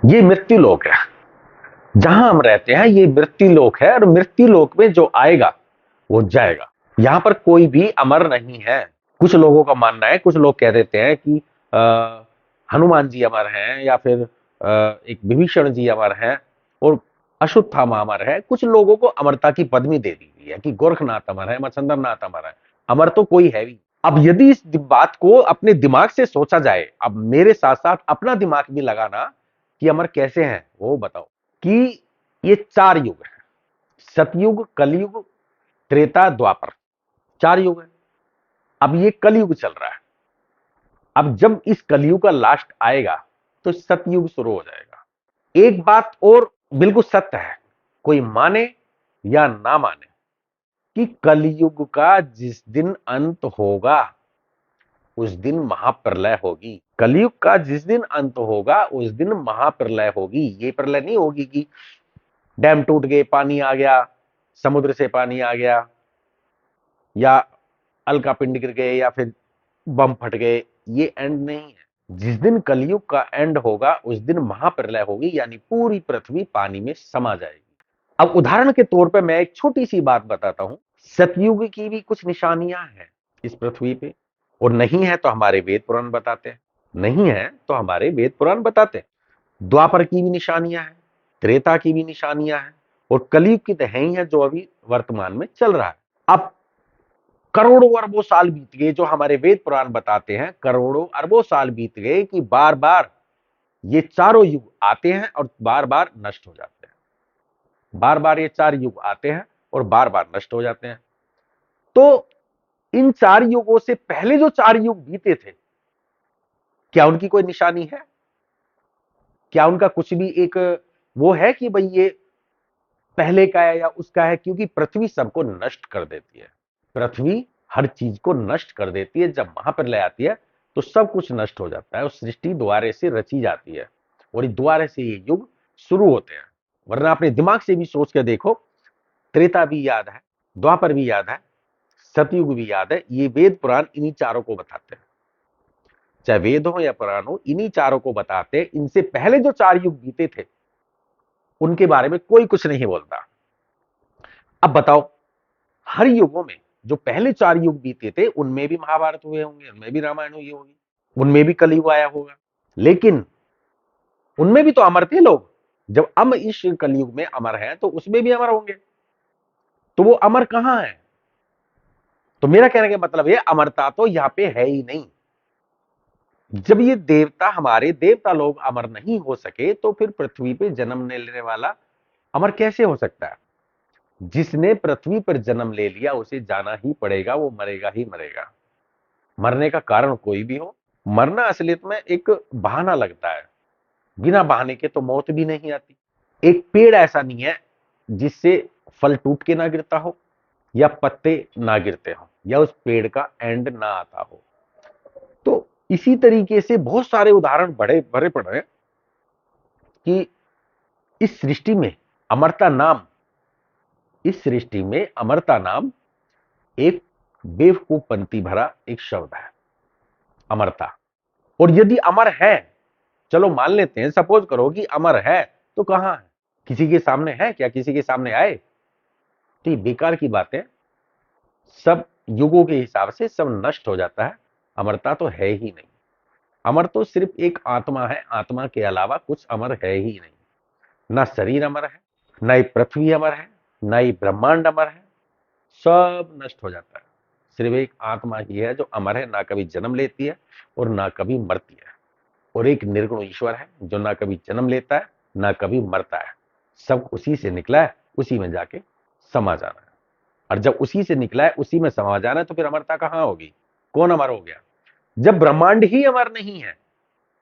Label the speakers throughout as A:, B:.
A: ये मृत्यु लोक है, जहां हम रहते हैं ये मृत्यु लोक है, और मृत्यु लोक में जो आएगा वो जाएगा। यहां पर कोई भी अमर नहीं है। कुछ लोगों का मानना है, कुछ लोग कह देते हैं कि हनुमान जी अमर हैं, या फिर एक विभीषण जी अमर हैं, और अश्वत्थामा अमर है। कुछ लोगों को अमरता की पदवी दे दी गई है कि गोरखनाथ अमर है, मच्छंदर नाथ अमर है। अमर तो कोई है भी। अब यदि इस बात को अपने दिमाग से सोचा जाए, अब मेरे साथ साथ अपना दिमाग भी लगाना कि अमर कैसे हैं वो बताओ। कि ये चार युग है, सतयुग, कलयुग, त्रेता, द्वापर, चार युग है। अब ये कलयुग चल रहा है। अब जब इस कलयुग का लास्ट आएगा तो सतयुग शुरू हो जाएगा। एक बात और बिल्कुल सत्य है, कोई माने या ना माने, कि कलयुग का जिस दिन अंत होगा उस दिन महाप्रलय होगी। कलयुग का जिस दिन अंत होगा उस दिन महाप्रलय होगी। ये प्रलय नहीं होगी कि डैम टूट गए, पानी आ गया, समुद्र से पानी आ गया, या अलका पिंड गिर गए, या फिर बम फट गए। ये एंड नहीं है। जिस दिन कलयुग का एंड होगा उस दिन महाप्रलय होगी, यानी पूरी पृथ्वी पानी में समा जाएगी। अब उदाहरण के तौर पे मैं एक छोटी सी बात बताता हूं। सतयुग की भी कुछ निशानियां हैं इस पृथ्वी पे, और नहीं है तो हमारे वेद पुराण बताते हैं, नहीं है तो हमारे वेद पुराण बताते हैं। द्वापर की भी निशानियां हैं, त्रेता की भी निशानियां हैं, और कलयुग की तो है ही है जो अभी वर्तमान में चल रहा है। अब करोड़ों अरबों साल बीत गए, जो हमारे वेद पुराण बताते हैं, करोड़ों अरबों साल बीत गए कि बार बार ये चारों युग आते हैं और बार बार नष्ट हो जाते हैं। बार बार ये चार युग आते हैं और बार बार नष्ट हो जाते हैं। तो इन चार युगों से पहले जो चार युग बीते थे, क्या उनकी कोई निशानी है? क्या उनका कुछ भी एक वो है कि भाई ये पहले का है या उसका है? क्योंकि पृथ्वी सबको नष्ट कर देती है। पृथ्वी हर चीज को नष्ट कर देती है। जब महाप्रलय आती है तो सब कुछ नष्ट हो जाता है और सृष्टि दोबारे से रची जाती है, और दोबारे से ये युग शुरू होते हैं। वरना अपने दिमाग से भी सोच के देखो, त्रेता भी याद है, द्वापर भी याद है, सतयुग भी याद है। ये वेद पुराण इन्हीं चारों को बताते हैं। चाहे वेद हो या पुराण हो, इन्हीं चारों को बताते हैं। इनसे पहले जो चार युग बीते थे उनके बारे में कोई कुछ नहीं बोलता। अब बताओ, हर युगों में जो पहले चार युग बीते थे उनमें भी महाभारत हुए होंगे, उनमें भी रामायण हुई होगी, उनमें भी कलयुग आया होगा, लेकिन उनमें भी तो अमर थे लोग। जब हम इस कलयुग में अमर हैं तो उसमें भी अमर होंगे। तो वो अमर कहां है? तो मेरा कहने का मतलब है, अमरता तो यहां पे है ही नहीं। जब ये देवता, हमारे देवता लोग अमर नहीं हो सके, तो फिर पृथ्वी पे जन्म लेने वाला अमर कैसे हो सकता है? जिसने पृथ्वी पर जन्म ले लिया उसे जाना ही पड़ेगा, वो मरेगा ही मरेगा। मरने का कारण कोई भी हो, मरना असलियत में एक बहाना लगता है। बिना बहाने के तो मौत भी नहीं आती। एक पेड़ ऐसा नहीं है जिससे फल टूट के ना गिरता हो, या पत्ते ना गिरते हो, या उस पेड़ का एंड ना आता हो। तो इसी तरीके से बहुत सारे उदाहरण बड़े भरे पड़े हैं कि इस सृष्टि में अमरता नाम, इस सृष्टि में अमरता नाम एक बेवकूफपंती भरा एक शब्द है, अमरता। और यदि अमर है, चलो मान लेते हैं, सपोज करो कि अमर है, तो कहां है? किसी के सामने है क्या? किसी के सामने आए? तो ये बेकार की बात है। सब युगों के हिसाब से सब नष्ट हो जाता है। अमरता तो है ही नहीं। अमर तो सिर्फ एक आत्मा है, आत्मा के अलावा कुछ अमर है ही नहीं। ना शरीर अमर है, ना ही पृथ्वी अमर है, ना ही ब्रह्मांड अमर है। सब नष्ट हो जाता है। सिर्फ एक आत्मा ही है जो अमर है, ना कभी जन्म लेती है और ना कभी मरती है। और एक निर्गुण ईश्वर है जो ना कभी जन्म लेता है ना कभी मरता है। सब उसी से निकला है, उसी में जाके समा जाना है। और जब उसी से निकला है उसी में समा जाना है, तो फिर अमरता कहां होगी? कौन अमर हो गया? जब ब्रह्मांड ही अमर नहीं है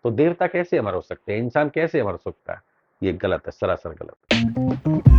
A: तो देवता कैसे अमर हो सकते हैं? इंसान कैसे अमर हो सकता है? ये गलत है, सरासर गलत है।